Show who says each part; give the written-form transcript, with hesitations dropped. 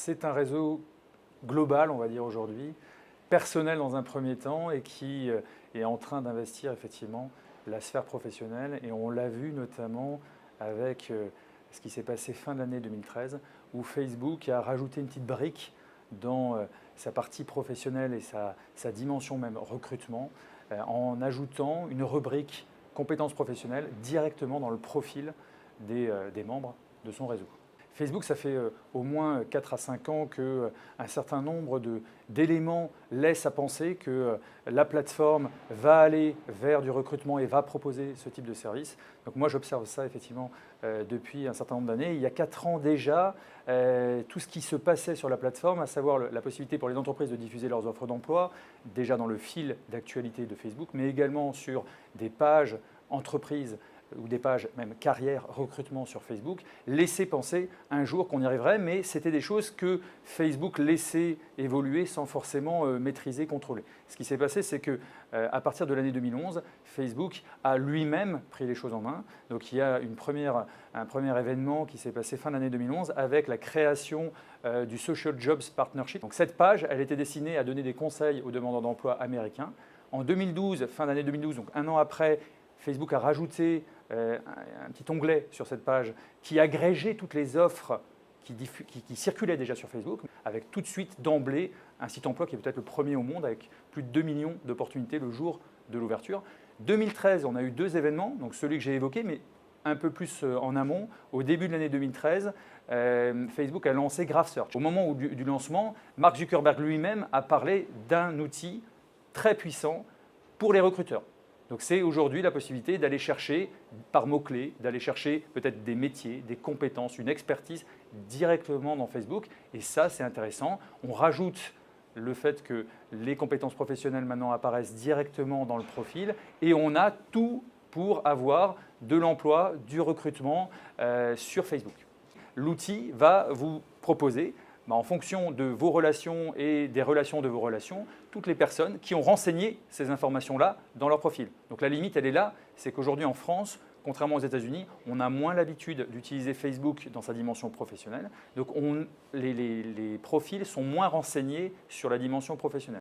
Speaker 1: c'est un réseau global, on va dire aujourd'hui, personnel dans un premier temps et qui est en train d'investir effectivement la sphère professionnelle. Et on l'a vu notamment avec ce qui s'est passé fin de l'année 2013, où Facebook a rajouté une petite brique dans sa partie professionnelle et sa dimension même recrutement, en ajoutant une rubrique compétences professionnelles directement dans le profil des membres de son réseau. Facebook, ça fait au moins 4 à 5 ans qu'un certain nombre d'éléments laissent à penser que la plateforme va aller vers du recrutement et va proposer ce type de service. Donc moi, j'observe ça effectivement depuis un certain nombre d'années. Il y a 4 ans déjà, tout ce qui se passait sur la plateforme, à savoir la possibilité pour les entreprises de diffuser leurs offres d'emploi, déjà dans le fil d'actualité de Facebook, mais également sur des pages entreprises ou des pages même carrière, recrutement sur Facebook, laissaient penser un jour qu'on y arriverait, mais c'était des choses que Facebook laissait évoluer sans forcément maîtriser, contrôler. Ce qui s'est passé, c'est qu'à partir de l'année 2011, Facebook a lui-même pris les choses en main. Donc il y a un premier événement qui s'est passé fin d'année 2011 avec la création du Social Jobs Partnership. Donc cette page, elle était destinée à donner des conseils aux demandeurs d'emploi américains. En 2012, fin d'année 2012, donc un an après, Facebook a rajouté un petit onglet sur cette page qui agrégeait toutes les offres qui circulaient déjà sur Facebook, avec tout de suite d'emblée un site emploi qui est peut-être le premier au monde, avec plus de 2 millions d'opportunités le jour de l'ouverture. 2013, on a eu 2 événements, donc celui que j'ai évoqué, mais un peu plus en amont. Au début de l'année 2013, Facebook a lancé Graph Search. Au moment du lancement, Mark Zuckerberg lui-même a parlé d'un outil très puissant pour les recruteurs. Donc c'est aujourd'hui la possibilité d'aller chercher par mots-clés, d'aller chercher peut-être des métiers, des compétences, une expertise directement dans Facebook. Et ça, c'est intéressant. On rajoute le fait que les compétences professionnelles maintenant apparaissent directement dans le profil et on a tout pour avoir de l'emploi, du recrutement sur Facebook. L'outil va vous proposer, en fonction de vos relations et des relations de vos relations, toutes les personnes qui ont renseigné ces informations-là dans leur profil. Donc la limite, elle est là, c'est qu'aujourd'hui en France, contrairement aux États-Unis, on a moins l'habitude d'utiliser Facebook dans sa dimension professionnelle. Donc les profils sont moins renseignés sur la dimension professionnelle.